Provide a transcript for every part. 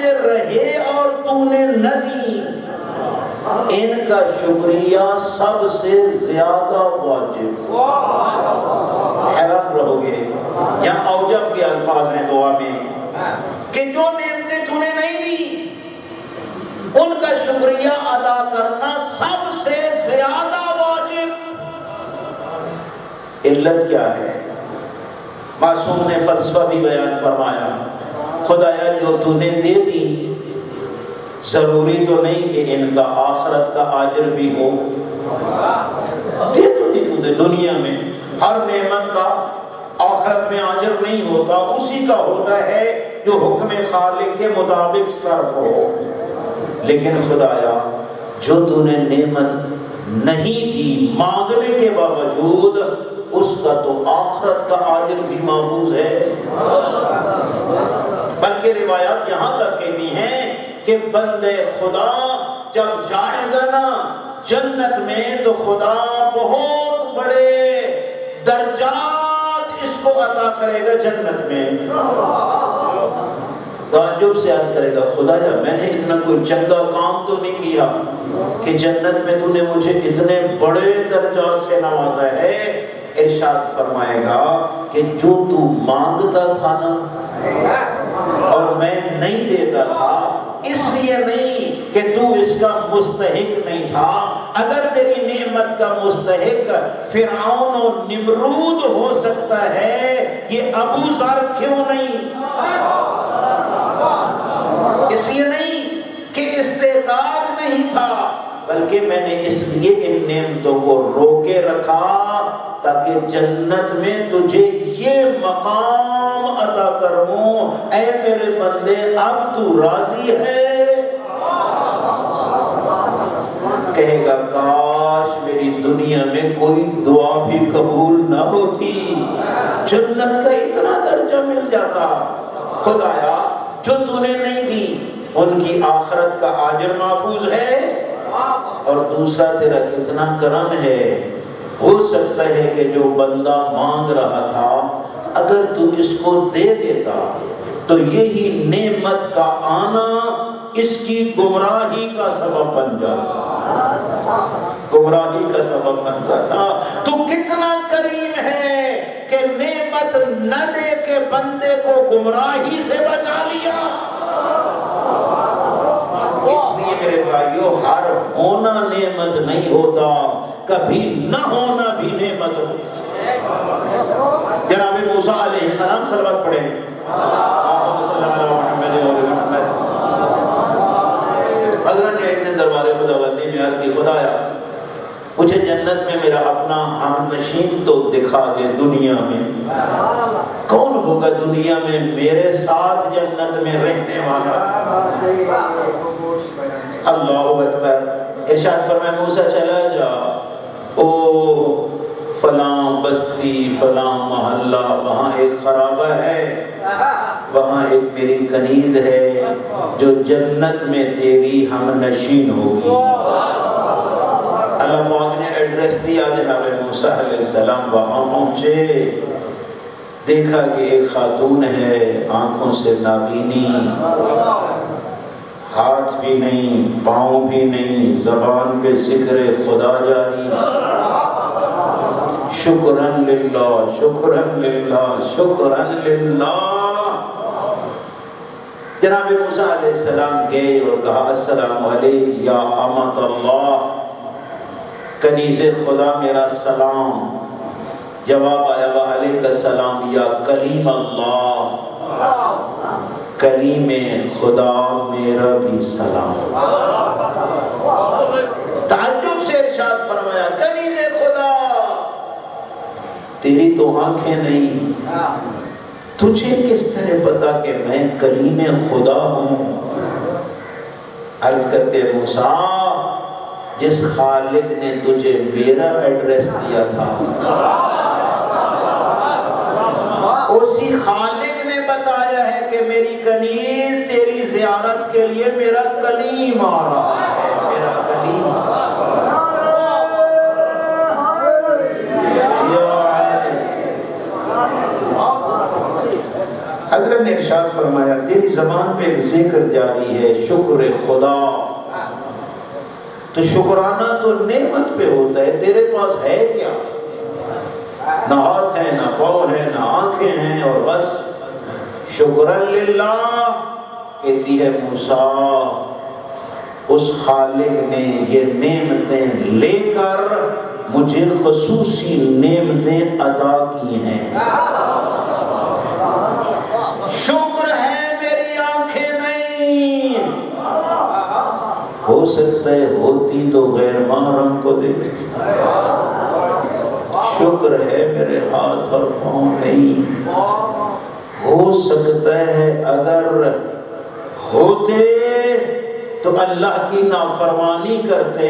نے رہے اور تو نے نہ دی، ان کا شکریہ سب سے زیادہ واجب۔ حیران رہو گے، یہاں اوجب کے الفاظ ہیں دعا میں کہ جو نعمتیں تو نے نہیں دی ان کا شکریہ ادا کرنا سب سے زیادہ واجب۔ علت کیا ہے؟ معصوم نے فلسفہ بھی بیان فرمایا، خدایا جو تو نے دے دی ضروری تو نہیں کہ ان کا آخرت کا اجر بھی ہو، دے تو دی تو دے، دنیا میں ہر نعمت کا آخرت میں اجر نہیں ہوتا، اسی کا ہوتا ہے جو حکم خالق کے مطابق صرف ہو۔ لیکن خدایا جو تو نے نعمت نہیں دی مانگنے کے باوجود اس کا تو آخرت کا اجر بھی محفوظ ہے۔ بلکہ روایات یہاں تک کہتی ہیں کہ بندے خدا جب جائے گا نا جنت میں تو خدا بہت بڑے درجات اس کو عطا کرے گا جنت میں۔ تعجب سے عرض کرے گا، خدایا میں نے اتنا کوئی چنگا کام تو نہیں کیا کہ جنت میں تو نے مجھے اتنے بڑے درجات سے نوازا ہے۔ ارشاد فرمائے گا کہ جو تو مانگتا تھا نا اور میں نہیں دیتا تھا، اس لیے نہیں کہ تو اس کا مستحق نہیں تھا۔ اگر میری نعمت کا مستحق فرعون و نمرود ہو سکتا ہے، یہ ابو ذر کیوں نہیں؟ اس لیے نہیں کہ استعداد نہیں تھا، بلکہ میں نے اس لیے ان نعمتوں کو روکے رکھا تاکہ جنت میں تجھے یہ مقام عطا کروں۔ اے میرے بندے اب تو راضی ہے؟ کہے گا کاش میری دنیا میں کوئی دعا بھی قبول نہ ہوتی، جنت کا اتنا درجہ مل جاتا۔ خدایا جو تو نے نہیں دی ان کی آخرت کا اجر محفوظ ہے، اور دوسرا تیرا کتنا کرم ہے، ہو سکتا ہے کہ جو بندہ مانگ رہا تھا اگر تو اس کو دے دیتا تو یہی نعمت کا آنا اس کی گمراہی کا سبب بن جاتا، گمراہی کا سبب بن جاتا۔ تو کتنا کریم ہے کہ نعمت نہ دے کے بندے کو گمراہی سے بچا لیا۔ اس لیے میرے بھائیو ہر ہونا نعمت نہیں ہوتا، کبھی نہ ہونا بھی نعمت ہوتا۔ جناب موسیٰ علیہ السلام صلوات پڑھیں، حضرت نے ایک دن دربار خداوندی میں عرض کی، خدایا مجھے جنت میں میرا اپنا ہم نشین تو دکھا دے، دنیا میں کون ہوگا دنیا میں میرے ساتھ جنت میں رہنے والا؟ اللہ اکبر۔ ارشاد فرمائے موسیٰ چلا جا، او فلاں بستی فلاں محلہ وہاں ایک خرابہ ہے، وہاں ایک میری کنیز ہے جو جنت میں تیری ہم نشین ہوگی۔ اللہ پاک نے ایڈریس دیا، جناب موسیٰ علیہ السلام وہاں پہنچے، دیکھا کہ ایک خاتون ہے، آنکھوں سے نابینی، ہاتھ بھی نہیں پاؤں بھی نہیں، زبان پہ ذکر خدا جاری، شکرن للہ شکرن للہ شکرن للہ۔ جناب موسیٰ علیہ السلام گئے اور کہا السلام علیک یا امت اللہ، کنیز خدا میرا سلام۔ جواب آیا وعلیک السلام یا کلیم اللہ، کلیم خدا میرا بھی سلام۔ تعجب سے ارشاد فرمایا کنیز خدا، تیری تو آنکھیں نہیں، تجھے کس طرح پتا کہ میں کلیم خدا ہوں؟ عرض کرتے موسیٰ جس خالق نے تجھے میرا ایڈریس دیا تھا اسی خالق نے بتایا ہے کہ میری کنیز تیری زیارت کے لیے میرا کلیم آ رہا ہے، میرا کلیم آ رہا ہے۔ حضرت نے ارشاد فرمایا تیری زبان پہ ایک ذکر جاری ہے شکر خدا، تو شکرانہ تو نعمت پہ ہوتا ہے، تیرے پاس ہے کیا؟ نہ ہاتھ ہے، نہ پاؤں ہے، نہ آنکھیں ہیں، اور بس شکرن للہ کہتی ہے موسیٰ اس خالق نے یہ نعمتیں لے کر مجھے خصوصی نعمتیں عطا کی ہیں، شکر ہے میری آنکھیں نہیں، ہو سکتا ہے ہوتی تو غیر محرم کو دیکھتی، شکر ہے میرے ہاتھ اور پاؤں نہیں، ہو سکتا ہے اگر ہوتے تو اللہ کی نافرمانی کرتے،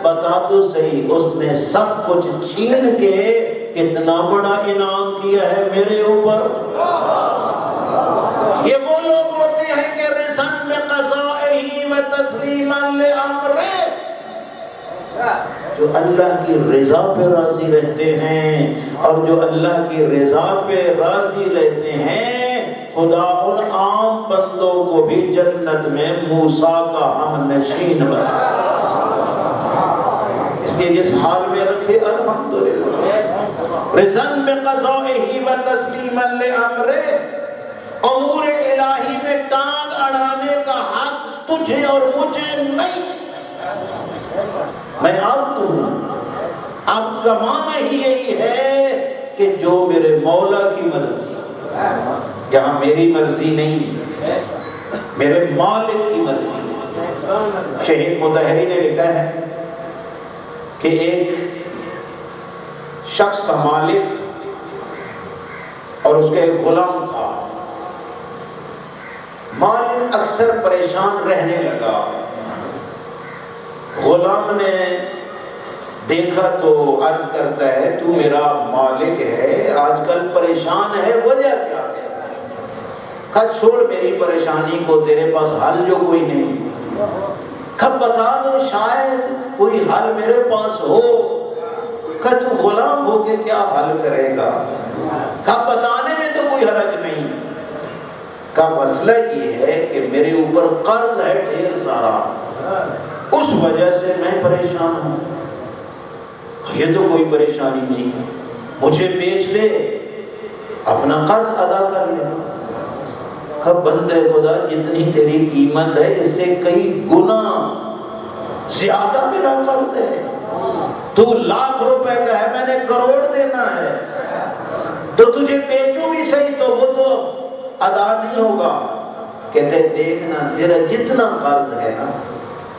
بتا تو صحیح اس نے سب کچھ چھین کے کتنا بڑا انعام کیا ہے میرے اوپر۔ یہ وہ لوگ ہوتے ہیں کہ رضاً بقضائہ و تسلیما لامرہ، جو اللہ کی رضا پہ راضی رہتے ہیں، اور جو اللہ کی رضا پہ راضی رہتے ہیں خدا ان عام بندوں کو بھی جنت میں موسیٰ کا ہم نشین بنا، اس لیے جس حال میں رکھے الحمدللہ، رضاً بقضائہ و تسلیما لامرہ، امور الہی میں ٹانگ اڑانے کا حق تجھے اور مجھے نہیں، میں آپ تو ہوں، اب کمانا ہی یہی ہے کہ جو میرے مولا کی مرضی، یہاں میری مرضی نہیں، میرے مالک کی مرضی۔ شہید مطہری نے لکھا ہے کہ ایک شخص کا مالک اور اس کا ایک غلام تھا، مالک اکثر پریشان رہنے لگا، غلام نے دیکھا تو عرض کرتا ہے تو میرا مالک ہے آج کل پریشان ہے، وجہ کیا ہے؟ کہا چھوڑ میری پریشانی کو، تیرے پاس حل جو کوئی نہیں، کہا بتا دو شاید کوئی حل میرے پاس ہو۔ کہا تو غلام ہو کے کیا حل کرے گا؟ کہا بتانے میں تو کوئی حرج نہیں، کہا مسئلہ یہ ہے کہ میرے اوپر قرض ہے ڈھیر سارا، اس وجہ سے میں پریشان ہوں۔ یہ تو کوئی پریشانی نہیں، مجھے بیچ لے، اپنا قرض ادا کر لے۔ کہا بندے خدا جتنی تیری قیمت ہے اس سے کئی گنا زیادہ میرا قرض ہے، تو لاکھ روپے کا ہے، میں نے کروڑ دینا ہے، تو تجھے بیچوں بھی صحیح تو وہ تو ادا نہیں ہوگا۔ کہتے دیکھنا تیرا جتنا قرض ہے نا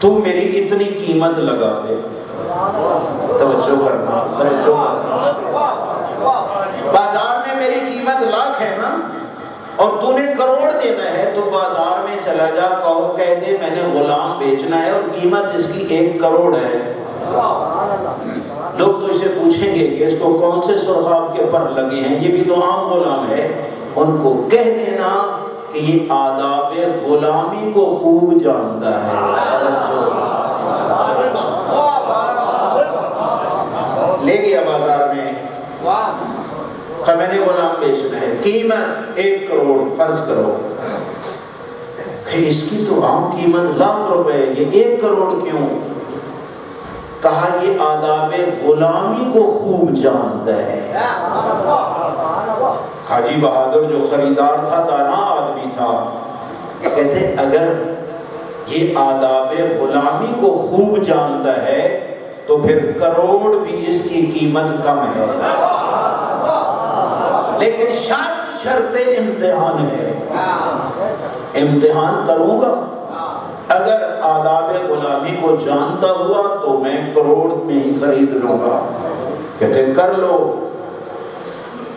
تو میری اتنی قیمت لگا دے، توجہ کرنا، توجہ کرنا، بازار میں میری قیمت لاکھ ہے نا اور تو نے کروڑ دینا ہے، تو بازار میں چلا جا، کہہ دے میں نے غلام بیچنا ہے اور قیمت اس کی 1 کروڑ ہے۔ لوگ تو اسے پوچھیں گے کہ اس کو کون سے سرخاب کے پر لگے ہیں، یہ بھی تو عام غلام ہے۔ ان کو کہہ دینا کہ یہ آداب غلامی کو خوب جانتا ہے۔ لے گیا بازار میں، کہا میں نے غلام بیچنا ہے، قیمت 1 کروڑ فرض کرو، کہ اس کی تو عام قیمت لاکھ روپے، یہ 1 کروڑ کیوں؟ کہا یہ آداب غلامی کو خوب جانتا ہے۔ حاجی بہادر جو خریدار تھا دانا آدمی تھا، کہتے اگر یہ آداب غلامی کو خوب جانتا ہے تو پھر کروڑ بھی اس کی قیمت کم ہے، لیکن شرط امتحان ہے، امتحان کروں گا، اگر آداب غلامی کو جانتا ہوا تو میں کروڑ میں ہی خرید لوں گا۔ کہتے کر لو،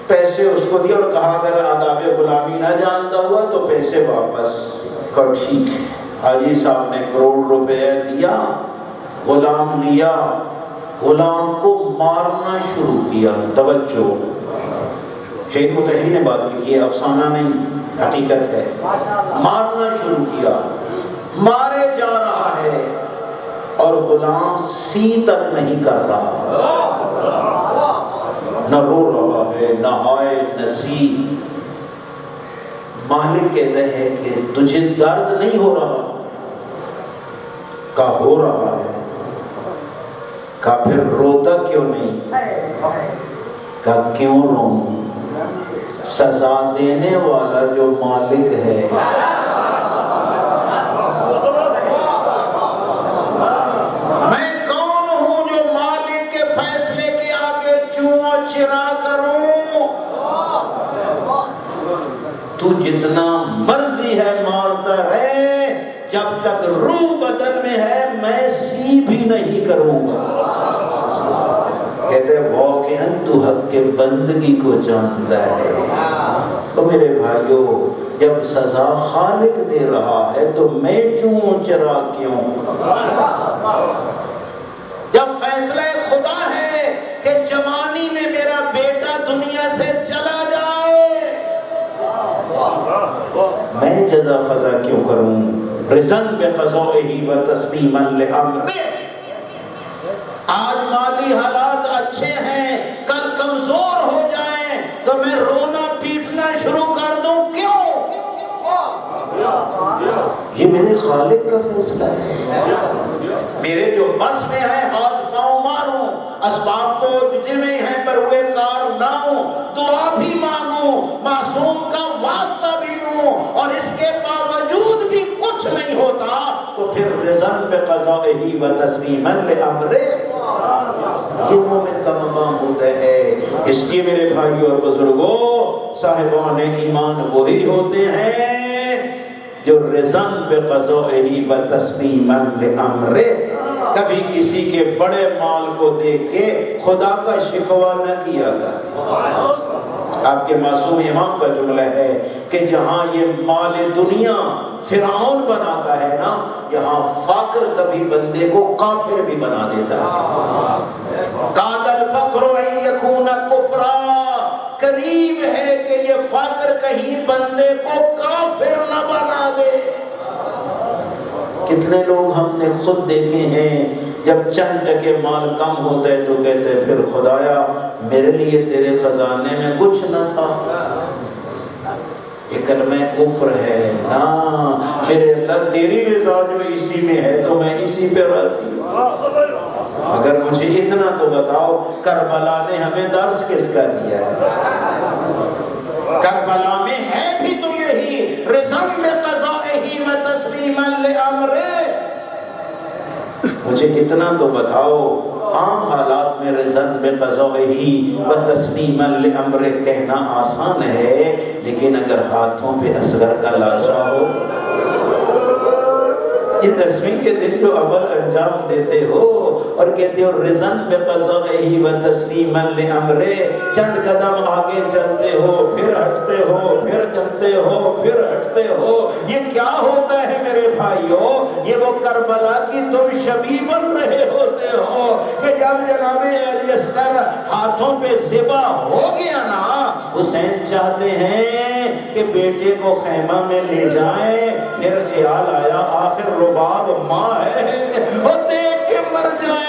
پیسے اس کو دیا اور کہا اگر آداب غلامی نہ جانتا ہوا تو پیسے واپس کر۔ ٹھیک ہے، حاجی صاحب نے کروڑ روپے دیا، غلام لیا، غلام کو مارنا شروع کیا۔ توجہ، شہید مطہری نے بات لکھی ہے، افسانہ نہیں حقیقت ہے۔ مارنا شروع کیا، مارے جا رہا ہے اور غلام سی تک نہیں کر رہا، نہ رو رہا ہے، نہ ہائے نہ سی۔ مالک کہتا ہے کہ تجھے درد نہیں ہو رہا؟ کہا ہو رہا ہے۔ کہا پھر روتا کیوں نہیں؟ کہا کیوں روؤں؟ سزا دینے والا جو مالک ہے، میں کون ہوں جو مالک کے فیصلے کے آگے چوں چرا کروں؟ تو جتنا مرضی ہے مارتا ہے، جب تک روح بدن میں ہے میں سی بھی نہیں کروں گا۔ کہتے ہیں واقعاً تو حق کے بندگی کو جانتا ہے۔ تو میرے بھائیوں، جب سزا خالق دے رہا ہے تو میں چوں چرا کیوں؟ جب فیصلہ خدا ہے کہ جوانی میں میرا بیٹا دنیا سے چلا جائے، میں جزا فضا کیوں کروں؟ رضاً بقضائہ و تسلیماً لامرہ۔ آج مالی حالات اچھے ہیں، کل کمزور ہو جائیں تو میں رونا پیٹنا شروع کر دوں، کیوں؟ یہ میرے خالق کا فیصلہ ہے۔ میرے جو بس میں ہے ہاتھ پاؤں ماروں، اسباب تو جتنے ہیں پر وہ کار نہ ہوں، دعا بھی مانگوں، معصوم کا واسطہ بھی لوں، اور اس کے باوجود بھی کچھ نہیں ہوتا، تو پھر رضاً بقضائہ و تسلیماً لامرہ۔ یہ مومن کا مقام ہوتا ہے۔ اس لیے میرے بھائیوں اور بزرگوں، صاحبان ایمان وہی ہوتے ہیں جو رضاً بقضائہ و تسلیماً لامرہ، کبھی کسی کے بڑے مال کو دیکھ کے خدا کا شکوہ نہ کیا کرتا۔ آپ کے معصوم امام کا جملہ ہے کہ جہاں یہ مال دنیا فرعون بناتا ہے نا، یہاں فقر کبھی بندے کو کافر بھی بنا دیتا ہے۔ کاد الفقر ان یکون کفرا، قریب ہے کہ یہ فقر کہیں بندے کو کافر نہ بنا دے۔ کتنے لوگ ہم نے خود دیکھے ہیں، جب چند ٹکے مال کم ہوتا ہے تو کہتے ہیں پھر خدایا میرے لیے تیرے خزانے میں کچھ نہ تھا۔ یہ کلمہ کفر ہے نا، میرے اللہ تیری رضا جو اسی میں ہے تو میں اسی پہ راضی ہوں۔ اگر مجھے اتنا تو بتاؤ، کربلا نے ہمیں درس کس کا دیا ہے؟ کربلا میں ہے بھی تو یہی رضاً بقضائہ و تسلیماً لامرہ۔ مجھے اتنا تو بتاؤ، عام حالات میں رضاً بقضائہ و تسلیماً لامرہ کہنا آسان ہے، لیکن اگر ہاتھوں پہ اصغر کا لاشا ہو، یہ 10ویں کے دن جو عمل انجام دیتے ہو اور کہتے ہو رضاً بقضائہ و تسلیماً لامرہ، چند قدم آگے چلتے ہو، پھر ہٹتے ہو، پھر چلتے ہو، پھر ہٹتے ہو، یہ کیا ہوتا ہے میرے بھائیوں؟ یہ وہ کربلا کی تم شبیہ بن رہے ہوتے ہو کہ جب جناب علی اصغر ہاتھوں پہ ذبح ہو گیا نا، حسین چاہتے ہیں کہ بیٹے کو خیمہ میں لے جائیں، میرا خیال آیا آخر رباب ماں ہے، وہ دیکھ کے مر جائے